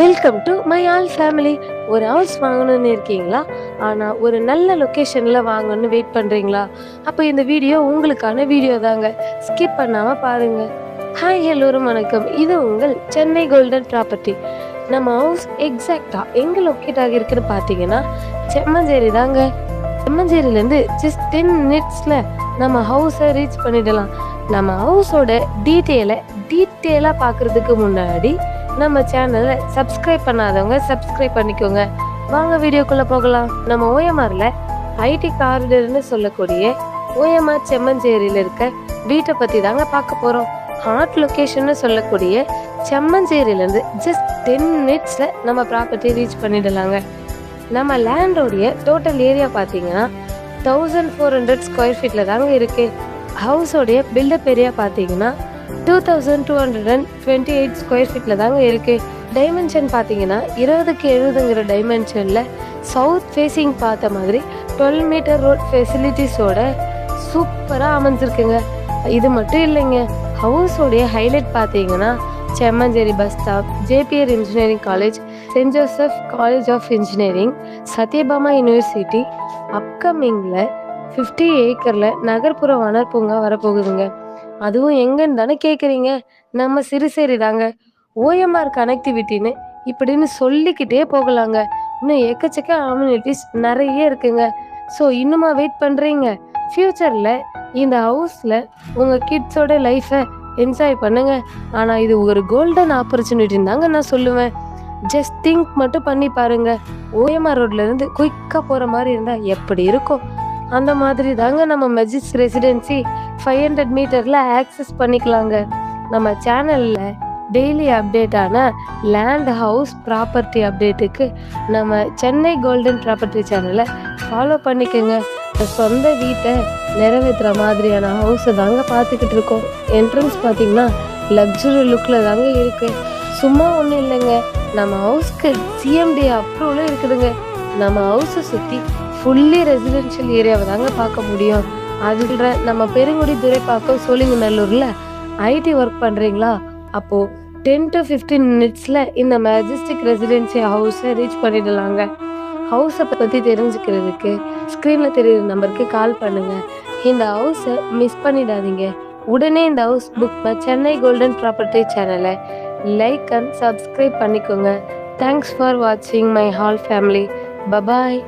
Welcome to my all family. ஒரு house வாங்கணும்னு இருக்கீங்களா? ஆனால் ஒரு நல்ல லொக்கேஷனில் வாங்கணும்னு வெயிட் பண்ணுறீங்களா? அப்போ இந்த வீடியோ உங்களுக்கான வீடியோ தாங்க. ஸ்கிப் பண்ணாமல் பாருங்கள். ஹாய் எல்லோரும் வணக்கம். இது உங்கள் சென்னை கோல்டன் ப்ராப்பர்ட்டி. நம்ம ஹவுஸ் எக்ஸாக்டாக எங்கே லொக்கேட் ஆகியிருக்குன்னு பார்த்தீங்கன்னா செம்மஞ்சேரி தாங்க. செம்மஞ்சேரியிலேருந்து ஜஸ்ட் 10 மினிட்ஸில் நம்ம ஹவுஸை ரீச் பண்ணிடலாம். நம்ம ஹவுஸோட டீட்டெயிலாக பார்க்குறதுக்கு முன்னாடி நம்ம சேனலை சப்ஸ்கிரைப் பண்ணாதவங்க சப்ஸ்கிரைப் பண்ணிக்கோங்க. வாங்க வீடியோக்குள்ளே போகலாம். நம்ம ஓஎம்ஆரில் ஐடி காரிடர்னு சொல்லக்கூடிய ஓஎம்ஆர் செம்மஞ்சேரியில் இருக்க வீட்டை பற்றி தாங்க பார்க்க போகிறோம். ஹாட் லொக்கேஷன்னு சொல்லக்கூடிய செம்மஞ்சேரியிலேருந்து ஜஸ்ட் 10 மினிட்ஸில் நம்ம ப்ராப்பர்ட்டி ரீச் பண்ணிடலாங்க. நம்ம லேண்டோடைய டோட்டல் ஏரியா பார்த்தீங்கன்னா 1400 ஸ்கொயர் ஃபீட்டில் தாங்க இருக்குது. ஹவுஸோடைய பில்டப் ஏரியா பார்த்தீங்கன்னா 2228 ஸ்கொயர் ஃபீட்டில் தாங்க இருக்குது. டைமென்ஷன் பார்த்தீங்கன்னா 20க்கு 70ங்கிற டைமென்ஷனில் சவுத் ஃபேஸிங் பார்த்த மாதிரி 12 மீட்டர் ரோட் ஃபெசிலிட்டிஸோட சூப்பராக அமைஞ்சிருக்குங்க. இது மட்டும் இல்லைங்க, ஹவுஸோடைய ஹைலைட் பார்த்தீங்கன்னா Semmancheri bus stop, JPR engineering college, Saint Joseph college of engineering, Sathyabama university, அப்கமிங்கில் 50 ஏக்கரில் நகர்ப்புற வனர் பூங்கா வரப்போகுதுங்க. அதுவும் எங்கன்னு தானே கேட்குறீங்க? நம்ம சிறுசேரி தாங்க. ஓஎம்ஆர் கனெக்டிவிட்டின்னு இப்படின்னு சொல்லிக்கிட்டே போகலாங்க. இன்னும் எக்கச்சக்க அம்யூனிட்டிஸ் நிறைய இருக்குங்க. ஸோ இன்னுமா வெயிட் பண்ணுறீங்க? ஃப்யூச்சரில் இந்த ஹவுஸில் உங்கள் கிட்ஸோட லைஃப்பை என்ஜாய் பண்ணுங்க. ஆனால் இது ஒரு கோல்டன் ஆப்பர்ச்சுனிட்டின்னு தாங்க நான் சொல்லுவேன். ஜஸ்ட் திங்க் மட்டும் பண்ணி பாருங்க. ஓஎம்ஆர் ரோட்லேருந்து குயிக்காக போகிற மாதிரி இருந்தால் எப்படி இருக்கும்? அந்த மாதிரி தாங்க நம்ம மெஜிஸ் ரெசிடென்சி 500 மீட்டரில் ஆக்சஸ் பண்ணிக்கலாங்க. நம்ம சேனலில் டெய்லி அப்டேட்டான லேண்ட் ஹவுஸ் ப்ராப்பர்ட்டி அப்டேட்டுக்கு நம்ம சென்னை கோல்டன் ப்ராப்பர்ட்டி சேனலை ஃபாலோ பண்ணிக்கோங்க. சொந்த வீட்டை நிறைவேற்றுற மாதிரியான ஹவுஸை தாங்க பார்த்துக்கிட்டு இருக்கோம். என்ட்ரன்ஸ் பார்த்தீங்கன்னா லக்ஸுரி லுக்கில் தாங்க இருக்குது. சும்மா ஒன்றும் இல்லைங்க, நம்ம ஹவுஸ்க்கு சிஎம்டி அப்ரூவலும் இருக்குதுங்க. நம்ம ஹவுஸை சுற்றி ஃபுல்லி ரெசிடென்ஷியல் ஏரியாவை தாங்க பார்க்க முடியும். அதுன்ற நம்ம பெருங்குடி துரைப்பாக்கம் சோழிங்கநல்லூரில் ஐடி ஒர்க் பண்ணுறீங்களா? அப்போது 10 to 15 மினிட்ஸில் இந்த மெஜஸ்டிக் ரெசிடென்சி ஹவுஸை ரீச் பண்ணிடலாங்க. ஹவுஸை பற்றி தெரிஞ்சுக்கிறதுக்கு ஸ்க்ரீனில் தெரியுற நம்பருக்கு கால் பண்ணுங்கள். இந்த ஹவுஸை மிஸ் பண்ணிடாதீங்க. உடனே இந்த house book Chennai golden property சேனலை லைக் அண்ட் சப்ஸ்கிரைப் பண்ணிக்கோங்க. தேங்க்ஸ் ஃபார் வாட்சிங் மை ஹால் ஃபேமிலி. பபாய்.